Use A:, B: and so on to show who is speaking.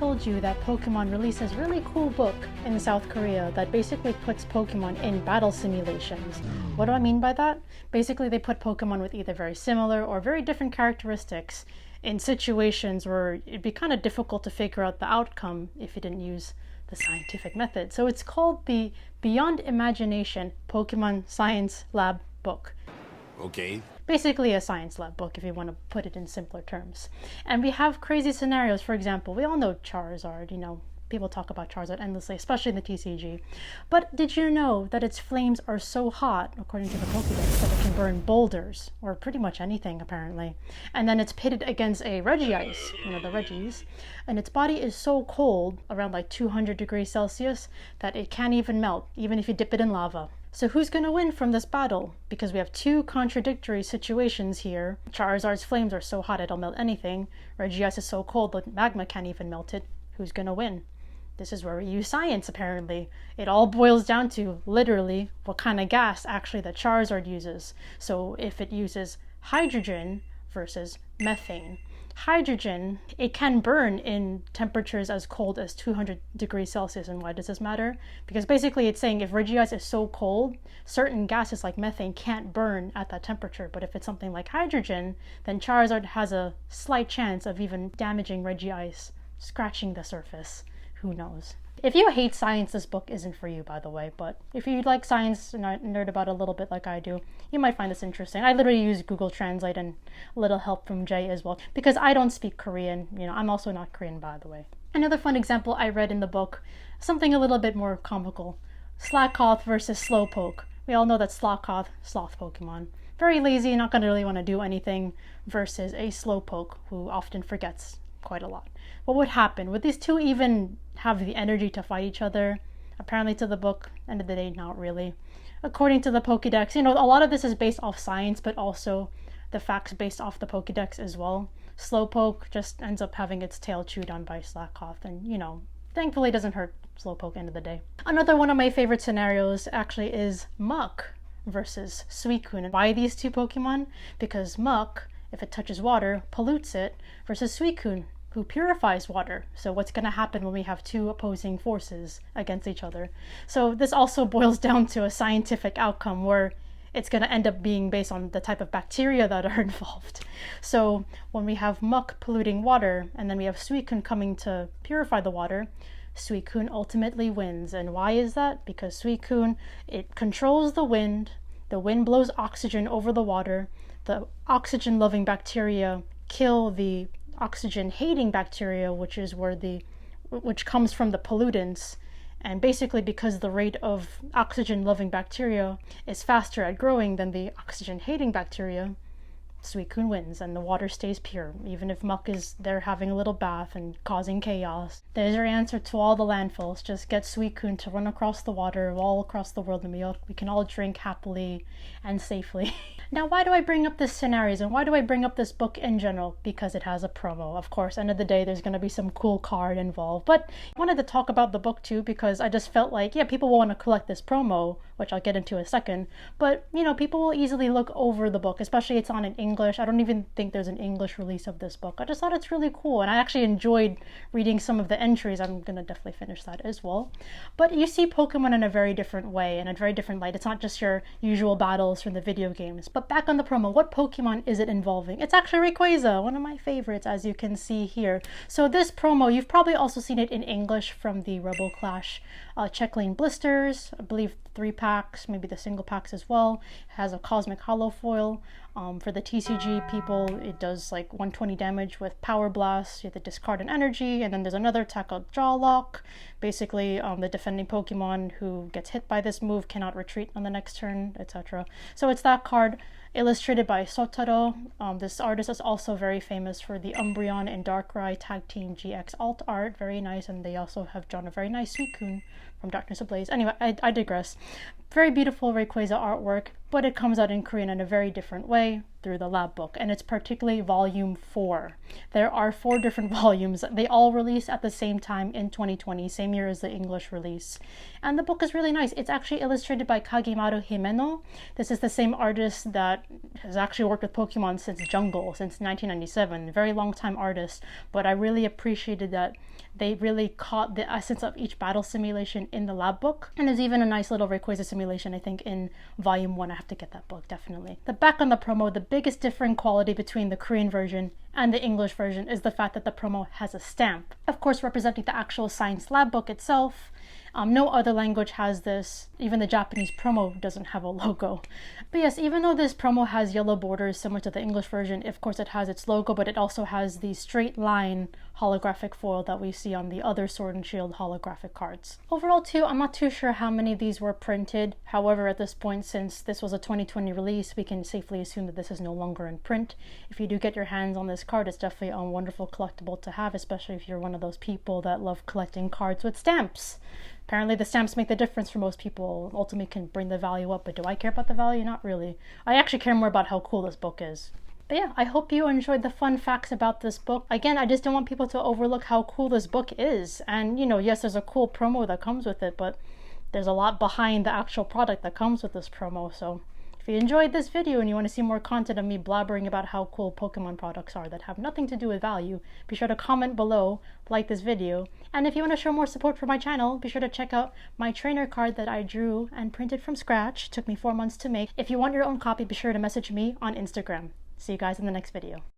A: told you that Pokemon released this really cool book in South Korea that basically puts Pokemon in battle simulations. What do I mean by that? Basically, they put Pokemon with either very similar or very different characteristics in situations where it'd be kind of difficult to figure out the outcome if you didn't use the scientific method. So it's called the Beyond Imagination Pokemon Science Lab book.
B: Okay.
A: Basically a science lab book if you want to put it in simpler terms. And we have crazy scenarios. For example, we all know Charizard, people talk about Charizard endlessly, especially in the TCG. But did you know that its flames are so hot, according to the Pokédex, that it can burn boulders, or pretty much anything apparently. And then it's pitted against a Regice, the Regis, and its body is so cold, around like 200 degrees Celsius, that it can't even melt, even if you dip it in lava. So who's going to win from this battle? Because we have two contradictory situations here. Charizard's flames are so hot it'll melt anything. Regice is so cold that magma can't even melt it. Who's going to win? This is where we use science, apparently. It all boils down to, literally, what kind of gas actually that Charizard uses. So if it uses hydrogen versus methane. Hydrogen, it can burn in temperatures as cold as 200 degrees Celsius. And why does this matter? Because basically it's saying if Regice is so cold, certain gases like methane can't burn at that temperature. But if it's something like hydrogen, then Charizard has a slight chance of even damaging Regice, scratching the surface. Who knows? If you hate science, this book isn't for you, by the way. But if you like science and nerd about it a little bit like I do, you might find this interesting. I literally use Google Translate and a little help from Jay as well, because I don't speak Korean. I'm also not Korean, by the way. Another fun example I read in the book, something a little bit more comical. Slakoth versus Slowpoke. We all know that Slakoth, sloth Pokemon, very lazy, not going to really want to do anything, versus a Slowpoke who often forgets quite a lot. What would happen? Would these two even have the energy to fight each other? Apparently to the book, end of the day, not really. According to the Pokédex, a lot of this is based off science, but also the facts based off the Pokédex as well. Slowpoke just ends up having its tail chewed on by Slakoth, and thankfully doesn't hurt Slowpoke end of the day. Another one of my favorite scenarios actually is Muck versus Suicune. Why these two Pokemon? Because Muck, if it touches water, pollutes it, versus Suicune, who purifies water. So what's going to happen when we have two opposing forces against each other? So this also boils down to a scientific outcome where it's going to end up being based on the type of bacteria that are involved. So when we have Muck polluting water and then we have Suicune coming to purify the water, Suicune ultimately wins. And why is that? Because Suicune, it controls the wind blows oxygen over the water, the oxygen-loving bacteria kill the oxygen-hating bacteria, which comes from the pollutants. And basically, because the rate of oxygen-loving bacteria is faster at growing than the oxygen-hating bacteria, Suicune wins and the water stays pure, even if Muck is there having a little bath and causing chaos. There's your answer to all the landfills. Just get Suicune to run across the water all across the world, and we can all drink happily and safely. Now, why do I bring up this scenarios and why do I bring up this book in general? Because it has a promo. Of course, end of the day, there's going to be some cool card involved. But I wanted to talk about the book too, because I just felt like, people will want to collect this promo, which I'll get into in a second. But, people will easily look over the book, especially it's on in English. I don't even think there's an English release of this book. I just thought it's really cool. And I actually enjoyed reading some of the entries. I'm going to definitely finish that as well. But you see Pokemon in a very different way, in a very different light. It's not just your usual battles from the video games. But back on the promo, what Pokemon is it involving? It's actually Rayquaza, one of my favorites, as you can see here. So this promo, you've probably also seen it in English from the Rebel Clash Check Lane blisters. I believe 3 packs, maybe the single packs as well. It has a Cosmic Hollow foil. For the TCG people, it does like 120 damage with Power Blast. You have to discard an energy, and then there's another attack called Jaw Lock. Basically, the defending Pokemon who gets hit by this move cannot retreat on the next turn, etc. So it's that card. Illustrated by Sotaro. This artist is also very famous for the Umbreon and Darkrai Tag Team GX alt art. Very nice, and they also have drawn a very nice Suicune from Darkness Ablaze. Anyway, I digress. Very beautiful Rayquaza artwork. but it comes out in Korean in a very different way through the lab book, and it's particularly volume 4. There are 4 different volumes. They all released at the same time in 2020, same year as the English release. And the book is really nice. It's actually illustrated by Kagimaru Himeno. This is the same artist that has actually worked with Pokemon since Jungle, since 1997. Very long time artist, but I really appreciated that they really caught the essence of each battle simulation in the lab book. And there's even a nice little Rayquaza simulation, I think, in volume 1. I have to get that book, definitely. The back on the promo, the biggest differing quality between the Korean version and the English version is the fact that the promo has a stamp, of course representing the actual science lab book itself. No other language has this. Even the Japanese promo doesn't have a logo. But yes, even though this promo has yellow borders similar to the English version, of course it has its logo, but it also has the straight line holographic foil that we see on the other Sword and Shield holographic cards. Overall too, I'm not too sure how many of these were printed. However, at this point, since this was a 2020 release, we can safely assume that this is no longer in print. If you do get your hands on this card, it's definitely a wonderful collectible to have, especially if you're one of those people that love collecting cards with stamps. Apparently the stamps make the difference for most people, ultimately can bring the value up, but do I care about the value? Not really. I actually care more about how cool this book is. But yeah, I hope you enjoyed the fun facts about this book. Again, I just don't want people to overlook how cool this book is. And, you know, yes, there's a cool promo that comes with it, but there's a lot behind the actual product that comes with this promo. So if you enjoyed this video and you want to see more content of me blabbering about how cool Pokemon products are that have nothing to do with value, be sure to comment below, like this video, and if you want to show more support for my channel, be sure to check out my trainer card that I drew and printed from scratch. It took me 4 months to make. If you want your own copy, be sure to message me on Instagram. See you guys in the next video.